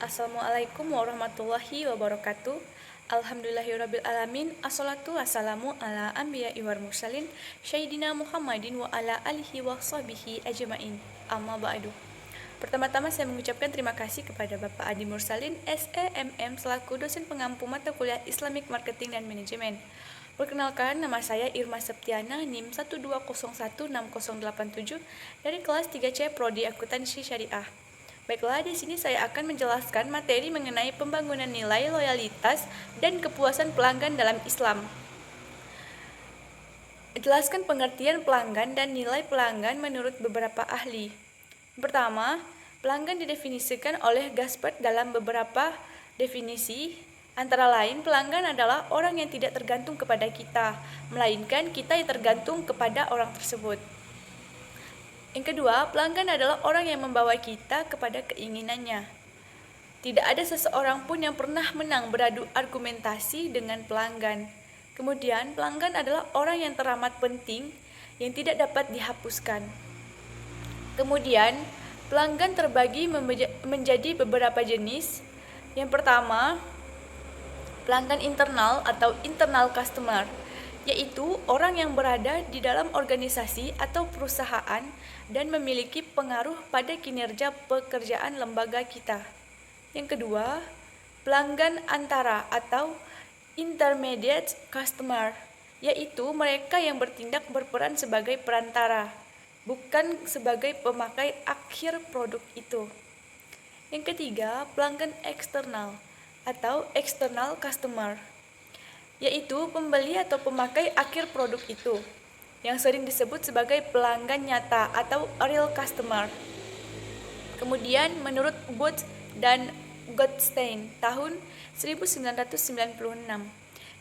Assalamualaikum warahmatullahi wabarakatuh. Alhamdulillahirabbil alamin. Assalatu wassalamu ala anbiya'i wal mursalin sayyidina Muhammadin wa ala alihi wa sahbihi ajmain. Amma ba'du. Pertama-tama saya mengucapkan terima kasih kepada Bapak Adi Mursalin SEMM selaku dosen pengampu mata kuliah Islamic Marketing dan Manajemen. Perkenalkan, nama saya Irma Septiana, NIM 120160087 dari kelas 3C Prodi Akuntansi Syariah. Baiklah, di sini saya akan menjelaskan materi mengenai pembangunan nilai loyalitas dan kepuasan pelanggan dalam Islam. Jelaskan pengertian pelanggan dan nilai pelanggan menurut beberapa ahli. Pertama, pelanggan didefinisikan oleh Gaspard dalam beberapa definisi. Antara lain, pelanggan adalah orang yang tidak tergantung kepada kita, melainkan kita yang tergantung kepada orang tersebut. Yang kedua, pelanggan adalah orang yang membawa kita kepada keinginannya. Tidak ada seseorang pun yang pernah menang beradu argumentasi dengan pelanggan. Kemudian, pelanggan adalah orang yang teramat penting yang tidak dapat dihapuskan. Kemudian, pelanggan terbagi menjadi beberapa jenis. Yang pertama, pelanggan internal atau internal customer, yaitu orang yang berada di dalam organisasi atau perusahaan dan memiliki pengaruh pada kinerja pekerjaan lembaga kita. Yang kedua, pelanggan antara atau intermediate customer, yaitu mereka yang berperan sebagai perantara, bukan sebagai pemakai akhir produk itu. Yang ketiga, pelanggan eksternal atau external customer, yaitu pembeli atau pemakai akhir produk itu, yang sering disebut sebagai pelanggan nyata atau real customer. Kemudian menurut Booth dan Goldstein tahun 1996,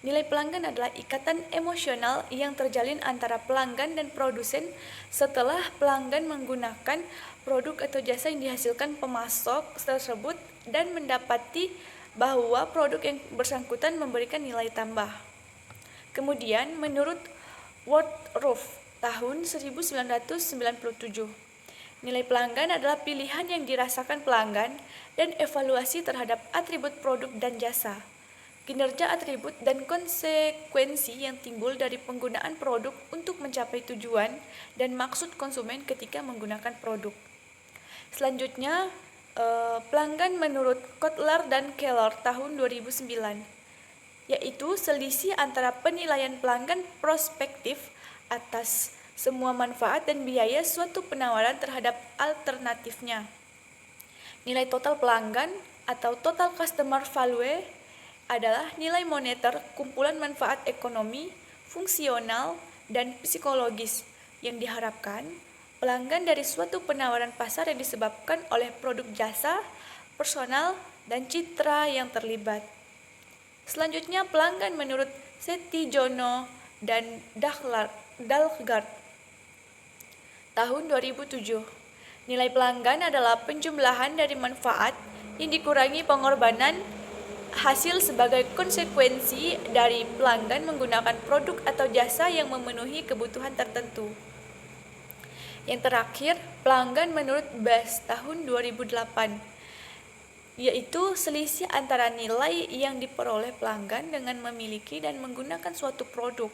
nilai pelanggan adalah ikatan emosional yang terjalin antara pelanggan dan produsen setelah pelanggan menggunakan produk atau jasa yang dihasilkan pemasok tersebut dan mendapati bahwa produk yang bersangkutan memberikan nilai tambah. Kemudian menurut Woodruff tahun 1997, nilai pelanggan adalah pilihan yang dirasakan pelanggan dan evaluasi terhadap atribut produk dan jasa, kinerja atribut dan konsekuensi yang timbul dari penggunaan produk untuk mencapai tujuan dan maksud konsumen ketika menggunakan produk. Selanjutnya, pelanggan menurut Kotler dan Keller tahun 2009, yaitu selisih antara penilaian pelanggan prospektif atas semua manfaat dan biaya suatu penawaran terhadap alternatifnya. Nilai total pelanggan atau total customer value adalah nilai moneter kumpulan manfaat ekonomi, fungsional, dan psikologis yang diharapkan pelanggan dari suatu penawaran pasar yang disebabkan oleh produk jasa, personal, dan citra yang terlibat. Selanjutnya, pelanggan menurut Setti Jono dan Dalgaard tahun 2007. Nilai pelanggan adalah penjumlahan dari manfaat yang dikurangi pengorbanan hasil sebagai konsekuensi dari pelanggan menggunakan produk atau jasa yang memenuhi kebutuhan tertentu. Yang terakhir, pelanggan menurut Bass tahun 2008, yaitu selisih antara nilai yang diperoleh pelanggan dengan memiliki dan menggunakan suatu produk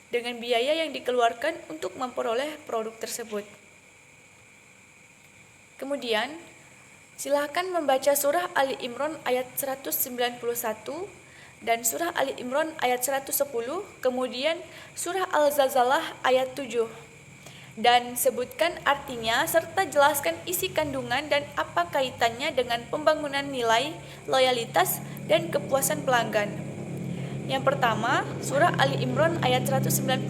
dengan biaya yang dikeluarkan untuk memperoleh produk tersebut. Kemudian, silakan membaca surah Ali Imran ayat 191 dan surah Ali Imran ayat 110, kemudian surah Al-Zalzalah ayat 7. Dan sebutkan artinya serta jelaskan isi kandungan dan apa kaitannya dengan pembangunan nilai, loyalitas, dan kepuasan pelanggan. Yang pertama, surah Ali Imran ayat 191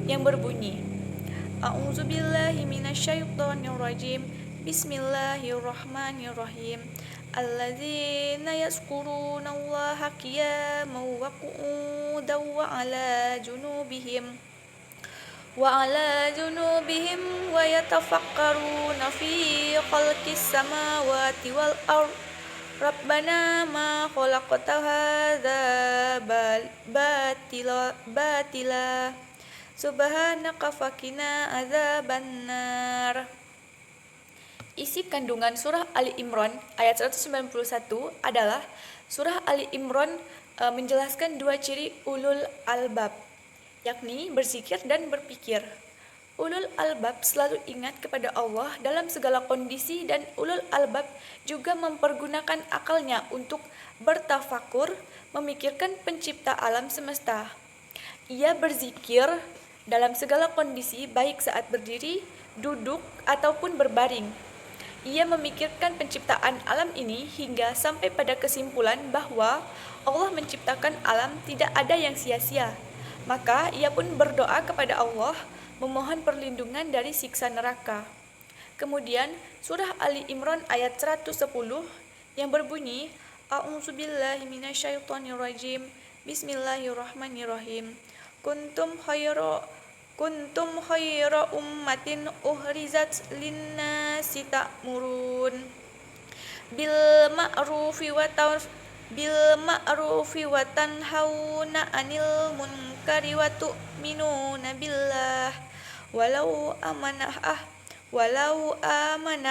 yang berbunyi, A'udzubillahi minasyaitonirrajim. Bismillahirrahmanirrahim. Alladzina yazkurunallaha qiyaman wa qu'udan wa 'ala junubihim wa yatafakkaruna fi khalqis samawati wal ard. Rabbana ma khalaqta hadza batila subhanaka faqina adzabannar. Isi kandungan surah Ali Imran ayat 191 adalah surah Ali Imran menjelaskan dua ciri ulul albab, yakni berzikir dan berpikir. Ulul albab selalu ingat kepada Allah dalam segala kondisi dan ulul albab juga mempergunakan akalnya untuk bertafakur, memikirkan pencipta alam semesta. Ia berzikir dalam segala kondisi baik saat berdiri, duduk, ataupun berbaring. Ia memikirkan penciptaan alam ini hingga sampai pada kesimpulan bahwa Allah menciptakan alam tidak ada yang sia-sia. Maka ia pun berdoa kepada Allah memohon perlindungan dari siksa neraka. Kemudian surah Ali Imran ayat 110 yang berbunyi A'udzubillahi minasyaitonirrajim. Bismillahirrahmanirrahim. Kuntum khayra ummatin uhrizat linnasi ta'murun bil ma'rufi wa tanhauna 'anil munkari wa tu'minuna billah walau amana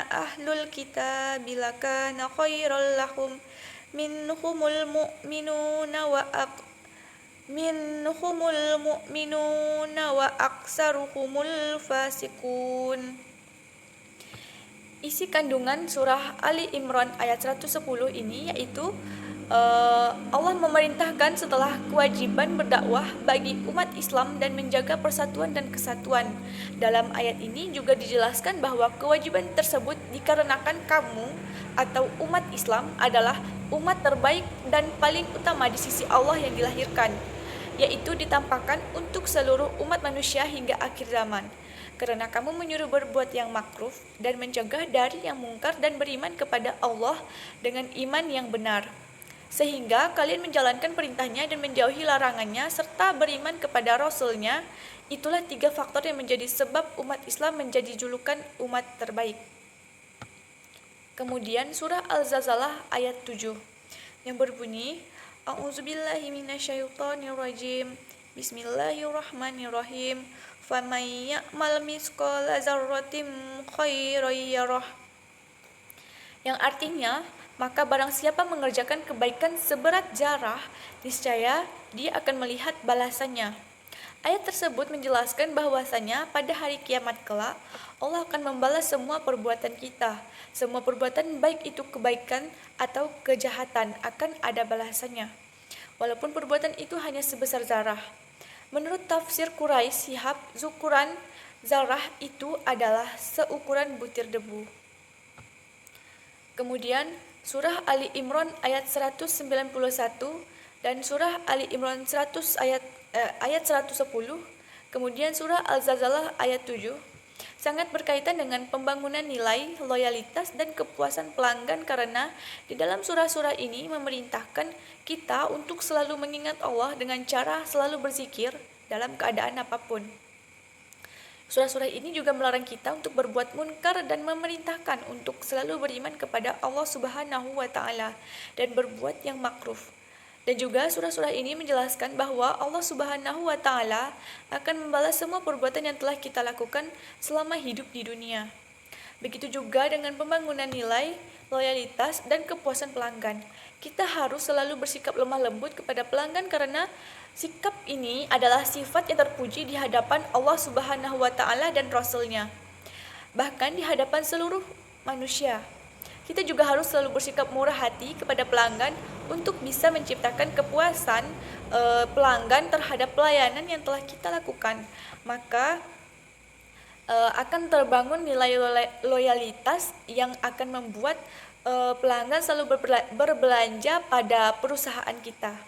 ahlul kitabi lakana khairal lahum minhumul mu'minuna wa aksaruhumul fasiqun. Isi kandungan surah Ali Imran ayat 110 ini yaitu Allah memerintahkan setelah kewajiban berdakwah bagi umat Islam dan menjaga persatuan dan kesatuan. Dalam ayat ini juga dijelaskan bahwa kewajiban tersebut dikarenakan kamu atau umat Islam adalah umat terbaik dan paling utama di sisi Allah yang dilahirkan, yaitu ditampakkan untuk seluruh umat manusia hingga akhir zaman. Karena kamu menyuruh berbuat yang makruf dan mencegah dari yang mungkar dan beriman kepada Allah dengan iman yang benar. Sehingga kalian menjalankan perintahnya dan menjauhi larangannya serta beriman kepada Rasul-Nya. Itulah 3 faktor yang menjadi sebab umat Islam menjadi julukan umat terbaik. Kemudian surah Al-Zalzalah ayat 7 yang berbunyi A'udzubillahi minasyaitonirrajim. Bismillahirrahmanirrahim. Faman ya'mal mithqala dzarratin khairan yarah. Yang artinya, maka barang siapa mengerjakan kebaikan seberat zarah, niscaya dia akan melihat balasannya. Ayat tersebut menjelaskan bahwasanya pada hari kiamat kelak, Allah akan membalas semua perbuatan kita. Semua perbuatan baik itu kebaikan atau kejahatan akan ada balasannya. Walaupun perbuatan itu hanya sebesar zarah. Menurut tafsir Quraisy Shihab Zukuran, zarah itu adalah seukuran butir debu. Kemudian surah Ali Imran ayat 191 dan surah Ali Imran 100 ayat 110, kemudian surah Al-Zalzalah ayat 7 sangat berkaitan dengan pembangunan nilai, loyalitas dan kepuasan pelanggan karena di dalam surah-surah ini memerintahkan kita untuk selalu mengingat Allah dengan cara selalu berzikir dalam keadaan apapun. Surah-surah ini juga melarang kita untuk berbuat munkar dan memerintahkan untuk selalu beriman kepada Allah Subhanahu wa Ta'ala dan berbuat yang makruf. Dan juga surah-surah ini menjelaskan bahwa Allah Subhanahu wa Ta'ala akan membalas semua perbuatan yang telah kita lakukan selama hidup di dunia. Begitu juga dengan pembangunan nilai, loyalitas, dan kepuasan pelanggan. Kita harus selalu bersikap lemah lembut kepada pelanggan karena sikap ini adalah sifat yang terpuji di hadapan Allah Subhanahu wa Ta'ala dan Rasul-Nya. Bahkan di hadapan seluruh manusia. Kita juga harus selalu bersikap murah hati kepada pelanggan untuk bisa menciptakan kepuasan pelanggan terhadap pelayanan yang telah kita lakukan. Maka akan terbangun nilai loyalitas yang akan membuat pelanggan selalu berbelanja pada perusahaan kita.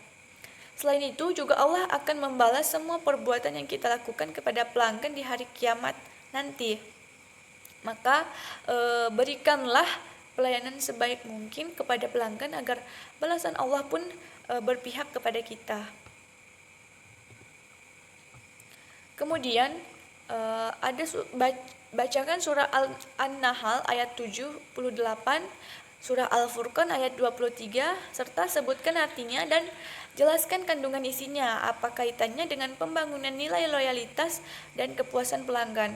Selain itu juga Allah akan membalas semua perbuatan yang kita lakukan kepada pelanggan di hari kiamat nanti. Maka berikanlah pelayanan sebaik mungkin kepada pelanggan agar balasan Allah pun berpihak kepada kita. Kemudian bacakan surah An-Nahl ayat 78, surah Al-Furqan ayat 23, serta sebutkan artinya dan jelaskan kandungan isinya, apa kaitannya dengan pembangunan nilai loyalitas dan kepuasan pelanggan.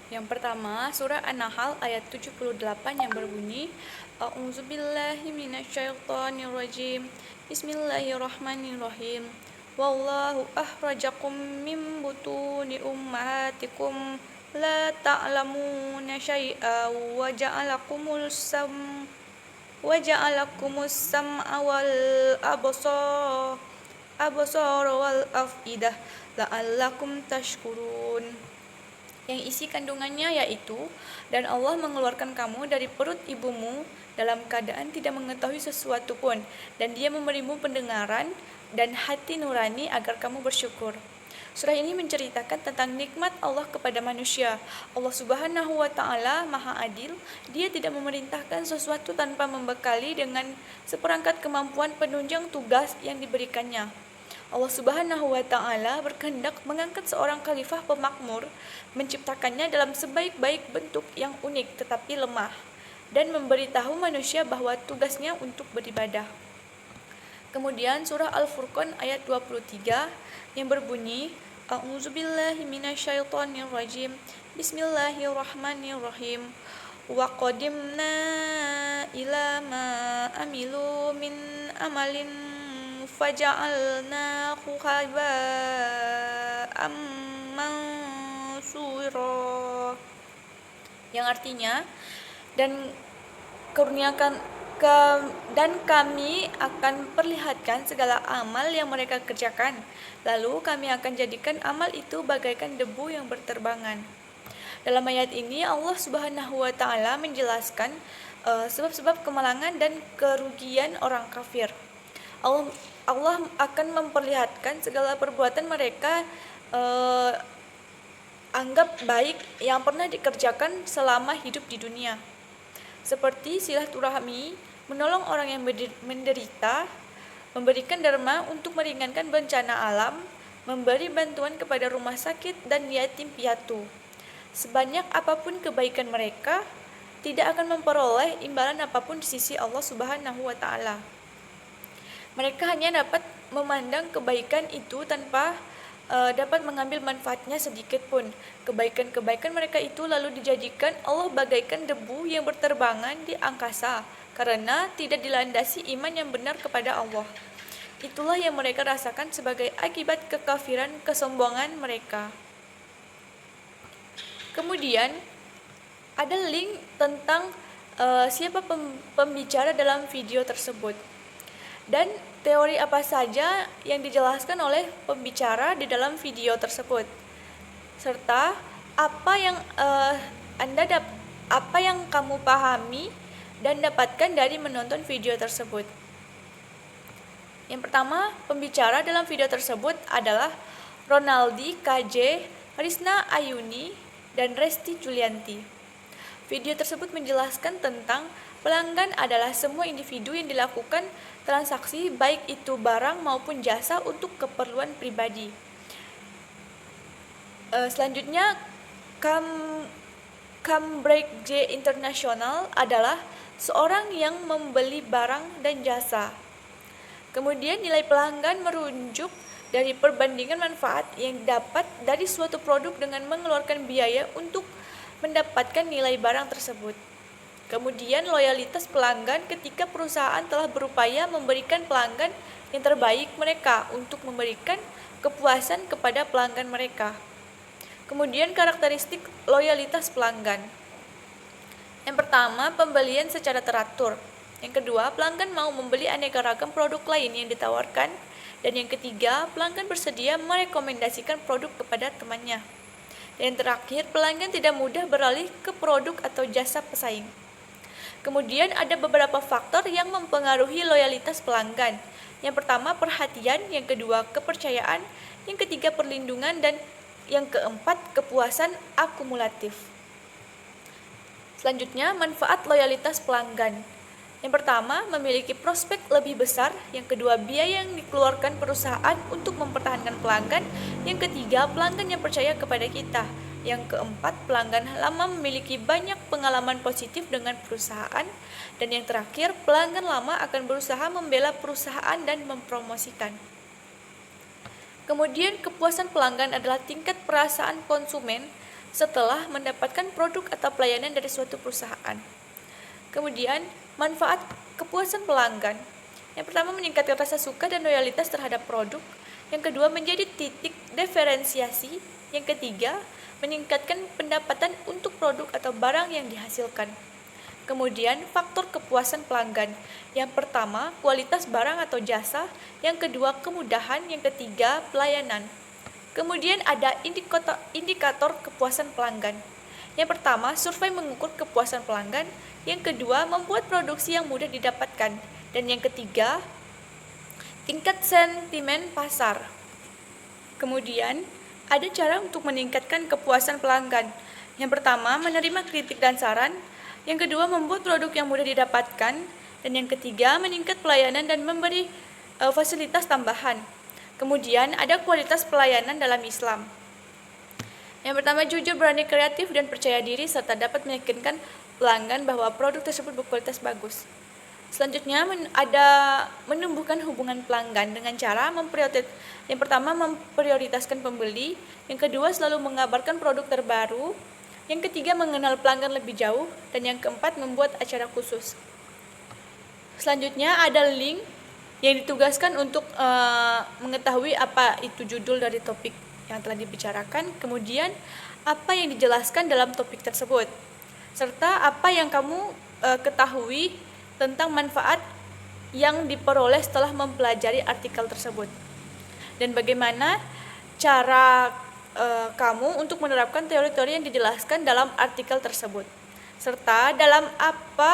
Yang pertama, surah An-Nahl ayat 78 yang berbunyi, A'udzubillahi minasyaitonirrajim. Bismillahirrahmanirrahim. Wallahu akhrajakum min butuni ummahatikum la ta'lamuna syai'a wa ja'alakumus sam'a wal absara wal afidah la'allakum tashkurun. Yang isi kandungannya yaitu, dan Allah mengeluarkan kamu dari perut ibumu dalam keadaan tidak mengetahui sesuatu pun, dan Dia memberimu pendengaran dan hati nurani agar kamu bersyukur. Surah ini menceritakan tentang nikmat Allah kepada manusia. Allah Subhanahu wa Ta'ala Maha Adil. Dia tidak memerintahkan sesuatu tanpa membekali dengan seperangkat kemampuan penunjang tugas yang diberikannya. Allah Subhanahu wa Ta'ala berkehendak mengangkat seorang khalifah pemakmur, menciptakannya dalam sebaik-baik bentuk yang unik tetapi lemah, dan memberitahu manusia bahwa tugasnya untuk beribadah. Kemudian surah Al-Furqan ayat 23 yang berbunyi, A'udzubillahi minasyaitonirrajim. Bismillahirrahmanirrahim. Wa qadimna ila ma amilu min amalin faja'alnahu haba'am mansura. Yang artinya, dan kami akan perlihatkan segala amal yang mereka kerjakan, lalu kami akan jadikan amal itu bagaikan debu yang berterbangan. Dalam ayat ini Allah Subhanahu wa Ta'ala menjelaskan sebab-sebab kemalangan dan kerugian orang kafir. Allah akan memperlihatkan segala perbuatan mereka anggap baik yang pernah dikerjakan selama hidup di dunia, seperti silaturahmi, menolong orang yang menderita, memberikan derma untuk meringankan bencana alam, memberi bantuan kepada rumah sakit dan yatim piatu. Sebanyak apapun kebaikan mereka, tidak akan memperoleh imbalan apapun di sisi Allah Subhanahu wa Ta'ala. Mereka hanya dapat memandang kebaikan itu tanpa dapat mengambil manfaatnya sedikit pun. Kebaikan-kebaikan mereka itu lalu dijadikan Allah bagaikan debu yang berterbangan di angkasa, karena tidak dilandasi iman yang benar kepada Allah. Itulah yang mereka rasakan sebagai akibat kekafiran kesombongan mereka. Kemudian ada link tentang siapa pembicara dalam video tersebut, dan teori apa saja yang dijelaskan oleh pembicara di dalam video tersebut, serta apa yang kamu pahami dan dapatkan dari menonton video tersebut. Yang pertama, pembicara dalam video tersebut adalah Ronaldi KJ, Risna Ayuni, dan Resti Julianti. Video tersebut menjelaskan tentang pelanggan adalah semua individu yang dilakukan transaksi baik itu barang maupun jasa untuk keperluan pribadi. Selanjutnya, Cambridge J International adalah seorang yang membeli barang dan jasa. Kemudian nilai pelanggan merujuk dari perbandingan manfaat yang dapat dari suatu produk dengan mengeluarkan biaya untuk mendapatkan nilai barang tersebut. Kemudian loyalitas pelanggan ketika perusahaan telah berupaya memberikan pelanggan yang terbaik mereka untuk memberikan kepuasan kepada pelanggan mereka. Kemudian karakteristik loyalitas pelanggan. Yang pertama, pembelian secara teratur. Yang kedua, pelanggan mau membeli aneka ragam produk lain yang ditawarkan. Dan yang ketiga, pelanggan bersedia merekomendasikan produk kepada temannya. Dan yang terakhir, pelanggan tidak mudah beralih ke produk atau jasa pesaing. Kemudian ada beberapa faktor yang mempengaruhi loyalitas pelanggan. Yang pertama, perhatian. Yang kedua, kepercayaan. Yang ketiga, perlindungan. Dan yang keempat, kepuasan akumulatif. Selanjutnya, manfaat loyalitas pelanggan. Yang pertama, memiliki prospek lebih besar. Yang kedua, biaya yang dikeluarkan perusahaan untuk mempertahankan pelanggan. Yang ketiga, pelanggan yang percaya kepada kita. Yang keempat, pelanggan lama memiliki banyak pengalaman positif dengan perusahaan. Dan yang terakhir, pelanggan lama akan berusaha membela perusahaan dan mempromosikan. Kemudian, kepuasan pelanggan adalah tingkat perasaan konsumen setelah mendapatkan produk atau pelayanan dari suatu perusahaan. Kemudian, manfaat kepuasan pelanggan. Yang pertama, meningkatkan rasa suka dan loyalitas terhadap produk. Yang kedua, menjadi titik diferensiasi. Yang ketiga, meningkatkan pendapatan untuk produk atau barang yang dihasilkan. Kemudian, faktor kepuasan pelanggan. Yang pertama, kualitas barang atau jasa. Yang kedua, kemudahan. Yang ketiga, pelayanan. Kemudian ada indikator kepuasan pelanggan. Yang pertama, survei mengukur kepuasan pelanggan. Yang kedua, membuat produksi yang mudah didapatkan. Dan yang ketiga, tingkat sentimen pasar. Kemudian, ada cara untuk meningkatkan kepuasan pelanggan. Yang pertama, menerima kritik dan saran. Yang kedua, membuat produk yang mudah didapatkan. Dan yang ketiga, meningkat pelayanan dan memberi fasilitas tambahan. Kemudian, ada kualitas pelayanan dalam Islam. Yang pertama, jujur, berani, kreatif, dan percaya diri, serta dapat meyakinkan pelanggan bahwa produk tersebut berkualitas bagus. Selanjutnya, ada menumbuhkan hubungan pelanggan dengan cara yang pertama, memprioritaskan pembeli. Yang kedua, selalu mengabarkan produk terbaru. Yang ketiga, mengenal pelanggan lebih jauh. Dan yang keempat, membuat acara khusus. Selanjutnya, ada link yang ditugaskan untuk mengetahui apa itu judul dari topik yang telah dibicarakan, kemudian apa yang dijelaskan dalam topik tersebut, serta apa yang kamu ketahui tentang manfaat yang diperoleh setelah mempelajari artikel tersebut, dan bagaimana cara kamu untuk menerapkan teori-teori yang dijelaskan dalam artikel tersebut, serta dalam apa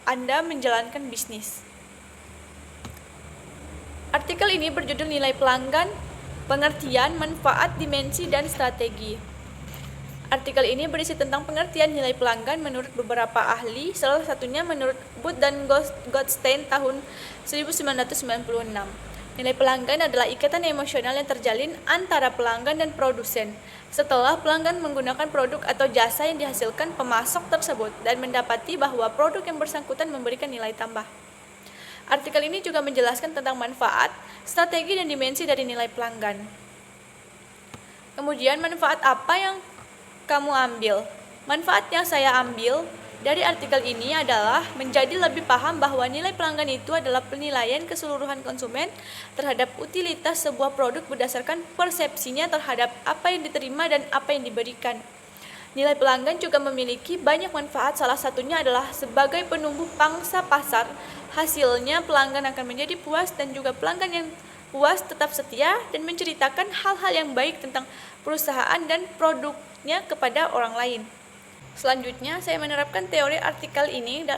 Anda menjalankan bisnis. Artikel ini berjudul Nilai Pelanggan, Pengertian, Manfaat, Dimensi, dan Strategi. Artikel ini berisi tentang pengertian nilai pelanggan menurut beberapa ahli, salah satunya menurut Booth dan Goldstein tahun 1996. Nilai pelanggan adalah ikatan emosional yang terjalin antara pelanggan dan produsen. Setelah pelanggan menggunakan produk atau jasa yang dihasilkan pemasok tersebut dan mendapati bahwa produk yang bersangkutan memberikan nilai tambah. Artikel ini juga menjelaskan tentang manfaat, strategi, dan dimensi dari nilai pelanggan. Kemudian, manfaat apa yang kamu ambil? Manfaat yang saya ambil dari artikel ini adalah menjadi lebih paham bahwa nilai pelanggan itu adalah penilaian keseluruhan konsumen terhadap utilitas sebuah produk berdasarkan persepsinya terhadap apa yang diterima dan apa yang diberikan. Nilai pelanggan juga memiliki banyak manfaat, salah satunya adalah sebagai penumbuh pangsa pasar. Hasilnya pelanggan akan menjadi puas, dan juga pelanggan yang puas tetap setia dan menceritakan hal-hal yang baik tentang perusahaan dan produknya kepada orang lain. Selanjutnya, saya menerapkan teori artikel ini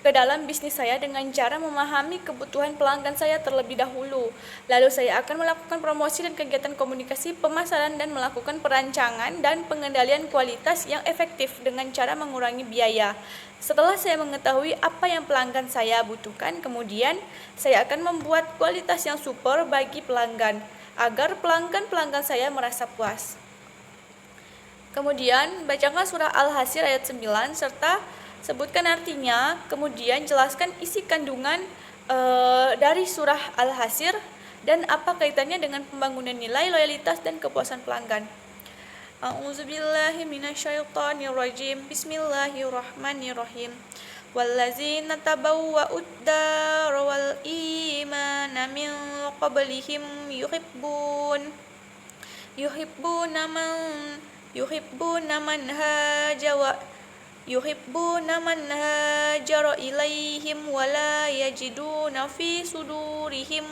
ke dalam bisnis saya dengan cara memahami kebutuhan pelanggan saya terlebih dahulu. Lalu saya akan melakukan promosi dan kegiatan komunikasi pemasaran dan melakukan perancangan dan pengendalian kualitas yang efektif dengan cara mengurangi biaya. Setelah saya mengetahui apa yang pelanggan saya butuhkan, kemudian saya akan membuat kualitas yang super bagi pelanggan agar pelanggan saya merasa puas. Kemudian, bacakan surah Al-Hasyr ayat 9 serta sebutkan artinya, kemudian jelaskan isi kandungan dari surah Al-Hasyr dan apa kaitannya dengan pembangunan nilai, loyalitas, dan kepuasan pelanggan. A'udzubillahi minasyaitonirrajim. Bismillahirrahmanirrahim. Wallazina tabawwa'ud dar wal imana min qablihim yuhibbuna man hajara ilaihim wa la yajiduna fi sudurihim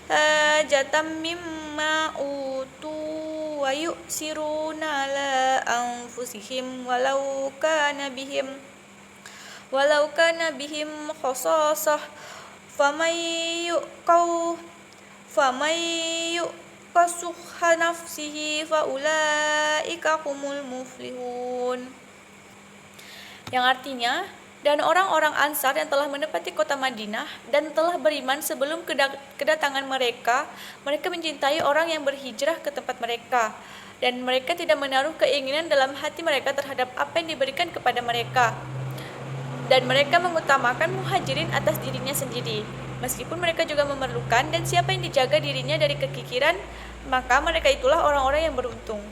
hajatan mimma utu wa yu'siruna ala anfusihim walau kana bihim khasasah faman yuqasuha nafsihi faulaika humul muflihun. Yang artinya, dan orang-orang Ansar yang telah menepati kota Madinah dan telah beriman sebelum kedatangan mereka mencintai orang yang berhijrah ke tempat mereka, dan mereka tidak menaruh keinginan dalam hati mereka terhadap apa yang diberikan kepada mereka, dan mereka mengutamakan muhajirin atas dirinya sendiri, meskipun mereka juga memerlukan, dan siapa yang dijaga dirinya dari kekikiran, maka mereka itulah orang-orang yang beruntung.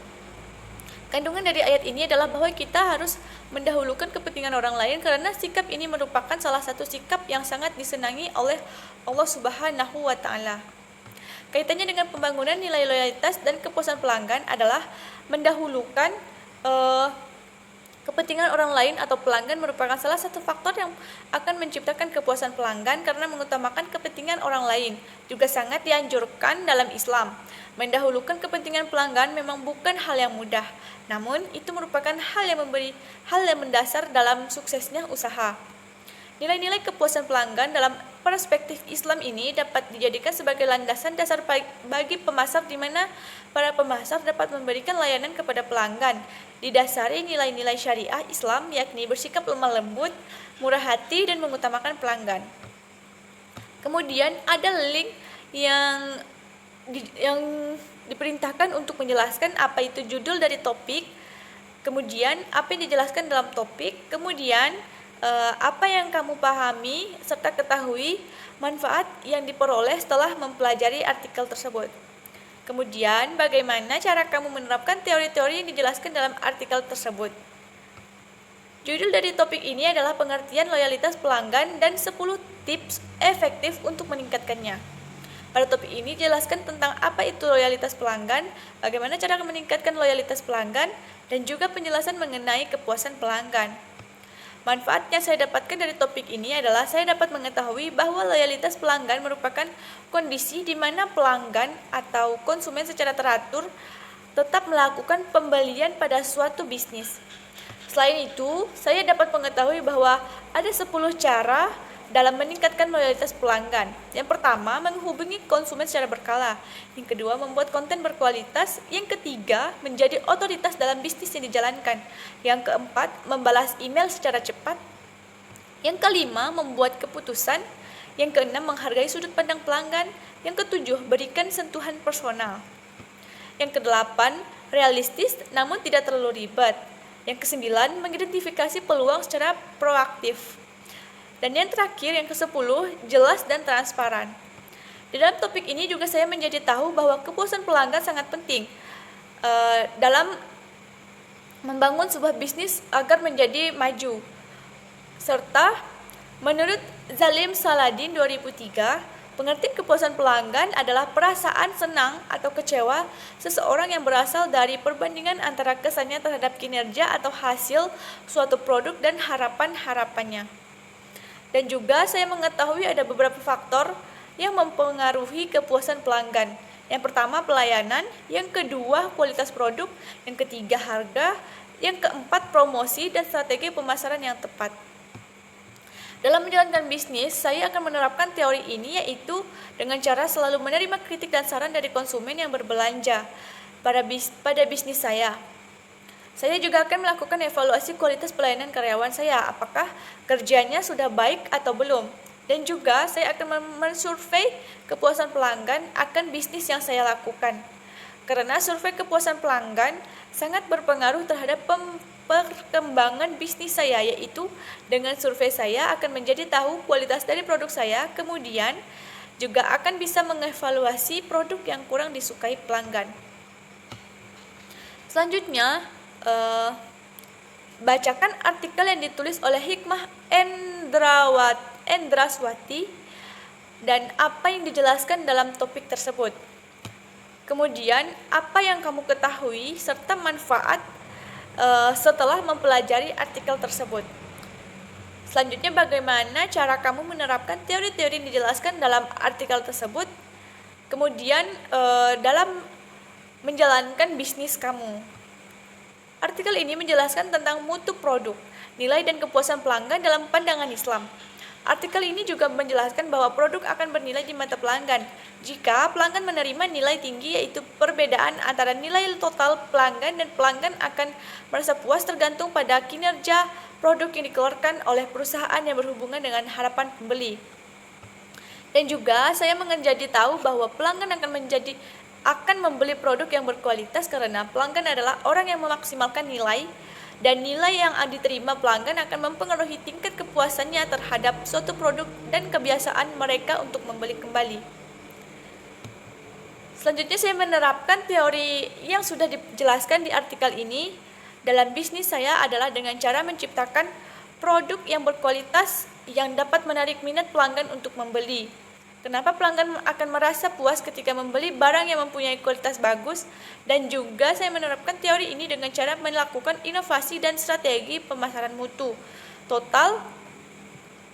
Kandungan dari ayat ini adalah bahwa kita harus mendahulukan kepentingan orang lain karena sikap ini merupakan salah satu sikap yang sangat disenangi oleh Allah Subhanahu wa taala. Kaitannya dengan pembangunan nilai loyalitas dan kepuasan pelanggan adalah mendahulukan kepentingan orang lain atau pelanggan merupakan salah satu faktor yang akan menciptakan kepuasan pelanggan karena mengutamakan kepentingan orang lain. Juga sangat dianjurkan dalam Islam. Mendahulukan kepentingan pelanggan memang bukan hal yang mudah, namun itu merupakan hal yang mendasar dalam suksesnya usaha. Nilai-nilai kepuasan pelanggan dalam perspektif Islam ini dapat dijadikan sebagai landasan dasar bagi pemasar di mana para pemasar dapat memberikan layanan kepada pelanggan. Didasari nilai-nilai syariah Islam yakni bersikap lemah lembut, murah hati, dan mengutamakan pelanggan. Kemudian ada link yang diperintahkan untuk menjelaskan apa itu judul dari topik, kemudian apa yang dijelaskan dalam topik, kemudian apa yang kamu pahami serta ketahui manfaat yang diperoleh setelah mempelajari artikel tersebut. Kemudian bagaimana cara kamu menerapkan teori-teori yang dijelaskan dalam artikel tersebut. Judul dari topik ini adalah pengertian loyalitas pelanggan dan 10 tips efektif untuk meningkatkannya. Pada topik ini jelaskan tentang apa itu loyalitas pelanggan, bagaimana cara meningkatkan loyalitas pelanggan, dan juga penjelasan mengenai kepuasan pelanggan. Manfaat yang saya dapatkan dari topik ini adalah saya dapat mengetahui bahwa loyalitas pelanggan merupakan kondisi di mana pelanggan atau konsumen secara teratur tetap melakukan pembelian pada suatu bisnis. Selain itu, saya dapat mengetahui bahwa ada 10 cara dalam meningkatkan loyalitas pelanggan. Yang pertama, menghubungi konsumen secara berkala. Yang kedua, membuat konten berkualitas. Yang ketiga, menjadi otoritas dalam bisnis yang dijalankan. Yang keempat, membalas email secara cepat. Yang kelima, membuat keputusan. Yang keenam, menghargai sudut pandang pelanggan. Yang ketujuh, berikan sentuhan personal. Yang kedelapan, realistis namun tidak terlalu ribet. Yang kesembilan, mengidentifikasi peluang secara proaktif. Dan yang terakhir, yang ke-10, jelas dan transparan. Di dalam topik ini juga saya menjadi tahu bahwa kepuasan pelanggan sangat penting dalam membangun sebuah bisnis agar menjadi maju. Serta menurut Zalim Saladin 2003, pengertian kepuasan pelanggan adalah perasaan senang atau kecewa seseorang yang berasal dari perbandingan antara kesannya terhadap kinerja atau hasil suatu produk dan harapan-harapannya. Dan juga saya mengetahui ada beberapa faktor yang mempengaruhi kepuasan pelanggan. Yang pertama, pelayanan. Yang kedua, kualitas produk. Yang ketiga, harga. Yang keempat, promosi dan strategi pemasaran yang tepat. Dalam menjalankan bisnis, saya akan menerapkan teori ini yaitu dengan cara selalu menerima kritik dan saran dari konsumen yang berbelanja pada bisnis saya. Saya juga akan melakukan evaluasi kualitas pelayanan karyawan saya, apakah kerjanya sudah baik atau belum. Dan juga saya akan mensurvei kepuasan pelanggan akan bisnis yang saya lakukan. Karena survei kepuasan pelanggan sangat berpengaruh terhadap perkembangan bisnis saya, yaitu dengan survei saya akan menjadi tahu kualitas dari produk saya, kemudian juga akan bisa mengevaluasi produk yang kurang disukai pelanggan. Selanjutnya, bacakan artikel yang ditulis oleh Hikmah Endraswati dan apa yang dijelaskan dalam topik tersebut. Kemudian, apa yang kamu ketahui serta manfaat setelah mempelajari artikel tersebut. Selanjutnya, bagaimana cara kamu menerapkan teori-teori yang dijelaskan dalam artikel tersebut. Kemudian, dalam menjalankan bisnis kamu. Artikel ini menjelaskan tentang mutu produk, nilai dan kepuasan pelanggan dalam pandangan Islam. Artikel ini juga menjelaskan bahwa produk akan bernilai di mata pelanggan jika pelanggan menerima nilai tinggi, yaitu perbedaan antara nilai total pelanggan dan pelanggan akan merasa puas tergantung pada kinerja produk yang dikeluarkan oleh perusahaan yang berhubungan dengan harapan pembeli. Dan juga saya menjadi tahu bahwa pelanggan akan membeli produk yang berkualitas karena pelanggan adalah orang yang memaksimalkan nilai, dan nilai yang diterima pelanggan akan mempengaruhi tingkat kepuasannya terhadap suatu produk dan kebiasaan mereka untuk membeli kembali. Selanjutnya saya menerapkan teori yang sudah dijelaskan di artikel ini dalam bisnis saya adalah dengan cara menciptakan produk yang berkualitas yang dapat menarik minat pelanggan untuk membeli. Kenapa pelanggan akan merasa puas ketika membeli barang yang mempunyai kualitas bagus, dan juga saya menerapkan teori ini dengan cara melakukan inovasi dan strategi pemasaran mutu. Total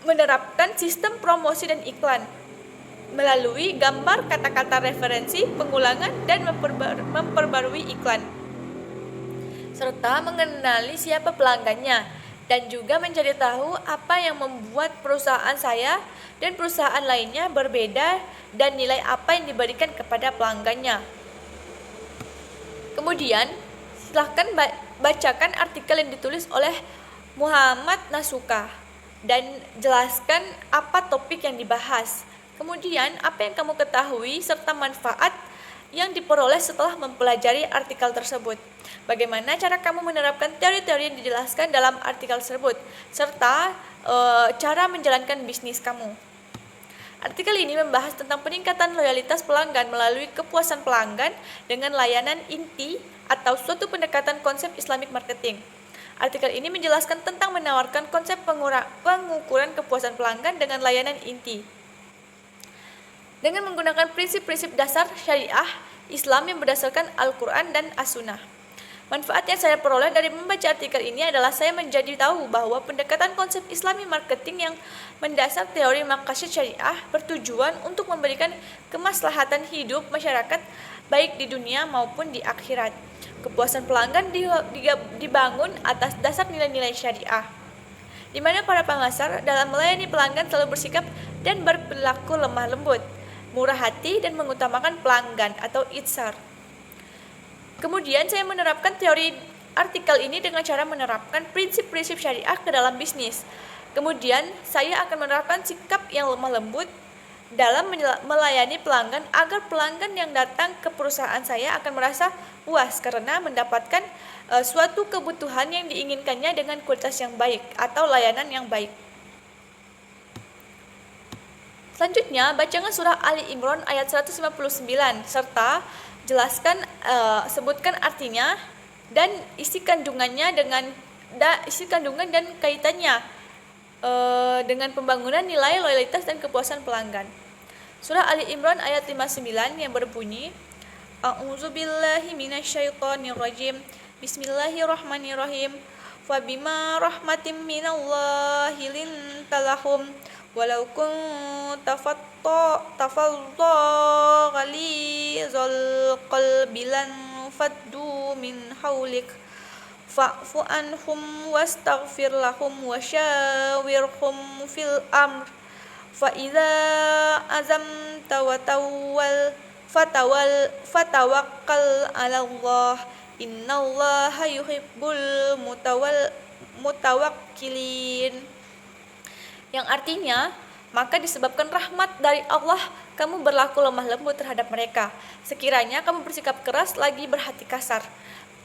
menerapkan sistem promosi dan iklan melalui gambar, kata-kata referensi, pengulangan, dan memperbarui iklan, serta mengenali siapa pelanggannya, dan juga mencari tahu apa yang membuat perusahaan saya dan perusahaan lainnya berbeda dan nilai apa yang diberikan kepada pelanggannya. Kemudian, silahkan bacakan artikel yang ditulis oleh Muhammad Nasuka dan jelaskan apa topik yang dibahas. Kemudian, apa yang kamu ketahui serta manfaat yang diperoleh setelah mempelajari artikel tersebut. Bagaimana cara kamu menerapkan teori-teori yang dijelaskan dalam artikel tersebut, serta cara menjalankan bisnis kamu. Artikel ini membahas tentang peningkatan loyalitas pelanggan melalui kepuasan pelanggan dengan layanan inti atau suatu pendekatan konsep Islamic marketing. Artikel ini menjelaskan tentang menawarkan konsep pengukuran kepuasan pelanggan dengan layanan inti dengan menggunakan prinsip-prinsip dasar syariah Islam yang berdasarkan Al-Quran dan As-Sunnah. Manfaat yang saya peroleh dari membaca artikel ini adalah saya menjadi tahu bahwa pendekatan konsep Islami marketing yang mendasar teori maqasid syariah bertujuan untuk memberikan kemaslahatan hidup masyarakat baik di dunia maupun di akhirat. Kepuasan pelanggan dibangun atas dasar nilai-nilai syariah, di mana para pengasar dalam melayani pelanggan selalu bersikap dan berperilaku lemah lembut, murah hati, dan mengutamakan pelanggan atau itsar. Kemudian saya menerapkan teori artikel ini dengan cara menerapkan prinsip-prinsip syariah ke dalam bisnis. Kemudian saya akan menerapkan sikap yang lemah lembut dalam melayani pelanggan agar pelanggan yang datang ke perusahaan saya akan merasa puas karena mendapatkan suatu kebutuhan yang diinginkannya dengan kualitas yang baik atau layanan yang baik. Selanjutnya, bacakan surah Ali Imran ayat 159 serta jelaskan, sebutkan artinya dan isi kandungan dan kaitannya dengan pembangunan nilai loyalitas dan kepuasan pelanggan. Surah Ali Imran ayat 59 yang berbunyi, A'udzubillahi minasyaitonirrajim. Bismillahirrahmanirrahim. Fabima rahmatim minallahi lintalahum walau kunta tafadda ghalizal qalbi lan faddu min hawlik fa'fu anhum wastaghfir lahum wasyawirhum fil amr fa idza azamta fatawakkal 'ala Allah innallaha yuhibbul mutawakkilin, yang artinya, maka disebabkan rahmat dari Allah kamu berlaku lemah lembut terhadap mereka. Sekiranya kamu bersikap keras lagi berhati kasar,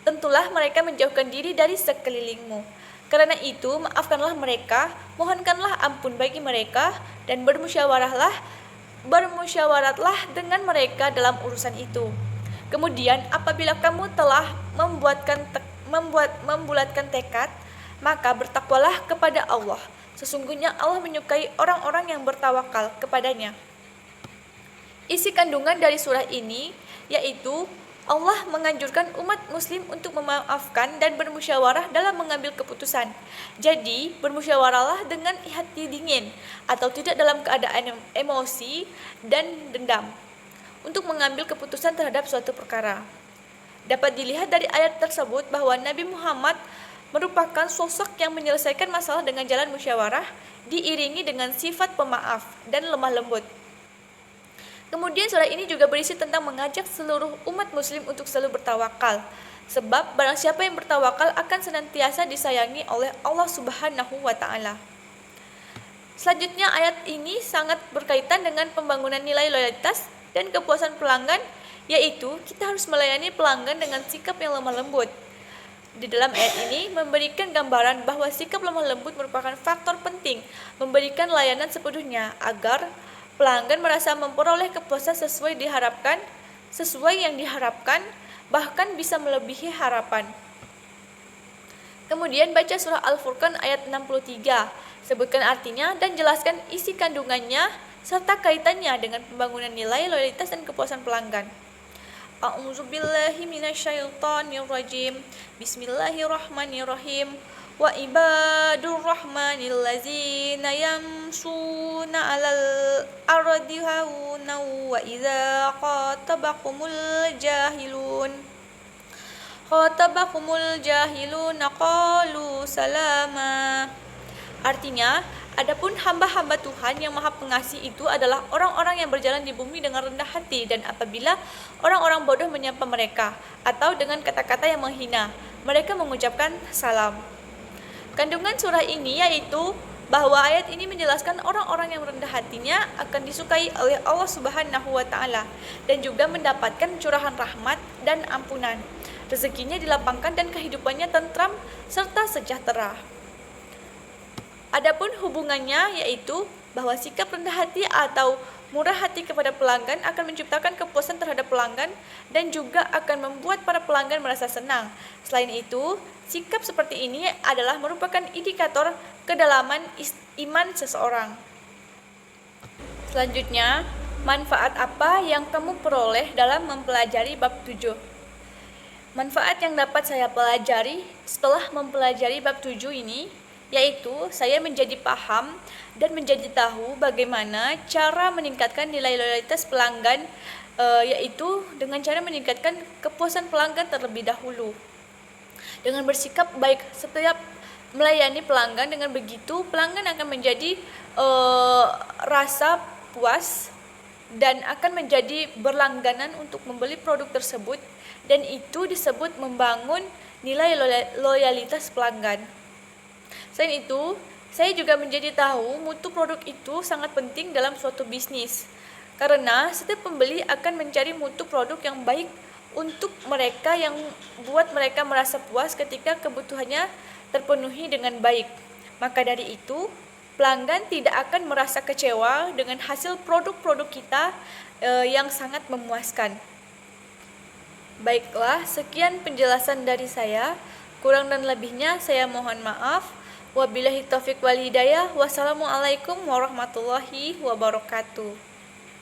tentulah mereka menjauhkan diri dari sekelilingmu. Karena itu, maafkanlah mereka, mohonkanlah ampun bagi mereka, dan bermusyawaratlah dengan mereka dalam urusan itu. Kemudian, apabila kamu telah membulatkan tekad, maka bertakwalah kepada Allah. Sesungguhnya Allah menyukai orang-orang yang bertawakal kepadanya. Isi kandungan dari surah ini yaitu Allah menganjurkan umat muslim untuk memaafkan dan bermusyawarah dalam mengambil keputusan. Jadi, bermusyawarahlah dengan hati dingin atau tidak dalam keadaan emosi dan dendam untuk mengambil keputusan terhadap suatu perkara. Dapat dilihat dari ayat tersebut bahwa Nabi Muhammad merupakan sosok yang menyelesaikan masalah dengan jalan musyawarah, diiringi dengan sifat pemaaf dan lemah lembut. Kemudian surah ini juga berisi tentang mengajak seluruh umat muslim untuk selalu bertawakal, sebab barang siapa yang bertawakal akan senantiasa disayangi oleh Allah Subhanahu wa Ta'ala. Selanjutnya, ayat ini sangat berkaitan dengan pembangunan nilai loyalitas dan kepuasan pelanggan, yaitu kita harus melayani pelanggan dengan sikap yang lemah lembut. Di dalam ayat ini memberikan gambaran bahwa sikap lemah lembut merupakan faktor penting memberikan layanan sepenuhnya agar pelanggan merasa memperoleh kepuasan sesuai diharapkan, sesuai yang diharapkan, bahkan bisa melebihi harapan. Kemudian baca surah Al-Furqan ayat 63, sebutkan artinya dan jelaskan isi kandungannya serta kaitannya dengan pembangunan nilai, loyalitas, dan kepuasan pelanggan. A'udzubillahi minasyaitonirrajim. Bismillahirrahmanirrahim. Wa ibadur rahmanil ladzina yamshuna 'alal ardi hauna wa idza Khatabahumul jahiluna qalu salama. Artinya, adapun hamba-hamba Tuhan yang Maha Pengasih itu adalah orang-orang yang berjalan di bumi dengan rendah hati, dan apabila orang-orang bodoh menyapa mereka atau dengan kata-kata yang menghina, mereka mengucapkan salam. Kandungan surah ini yaitu bahwa ayat ini menjelaskan orang-orang yang rendah hatinya akan disukai oleh Allah Subhanahu wa taala dan juga mendapatkan curahan rahmat dan ampunan. Rezekinya dilapangkan dan kehidupannya tentram serta sejahtera. Adapun hubungannya yaitu bahwa sikap rendah hati atau murah hati kepada pelanggan akan menciptakan kepuasan terhadap pelanggan dan juga akan membuat para pelanggan merasa senang. Selain itu, sikap seperti ini adalah merupakan indikator kedalaman iman seseorang. Selanjutnya, manfaat apa yang kamu peroleh dalam mempelajari bab 7? Manfaat yang dapat saya pelajari setelah mempelajari bab 7 ini yaitu saya menjadi paham dan menjadi tahu bagaimana cara meningkatkan nilai loyalitas pelanggan, yaitu dengan cara meningkatkan kepuasan pelanggan terlebih dahulu. Dengan bersikap baik setiap melayani pelanggan, dengan begitu pelanggan akan menjadi rasa puas dan akan menjadi berlangganan untuk membeli produk tersebut, dan itu disebut membangun nilai loyalitas pelanggan. Selain itu, saya juga menjadi tahu mutu produk itu sangat penting dalam suatu bisnis, karena setiap pembeli akan mencari mutu produk yang baik untuk mereka, yang buat mereka merasa puas ketika kebutuhannya terpenuhi dengan baik. Maka dari itu, pelanggan tidak akan merasa kecewa dengan hasil produk-produk kita yang sangat memuaskan. Baiklah, sekian penjelasan dari saya. Kurang dan lebihnya saya mohon maaf. Wabillahi taufiq wal hidayah. Wassalamualaikum warahmatullahi wabarakatuh.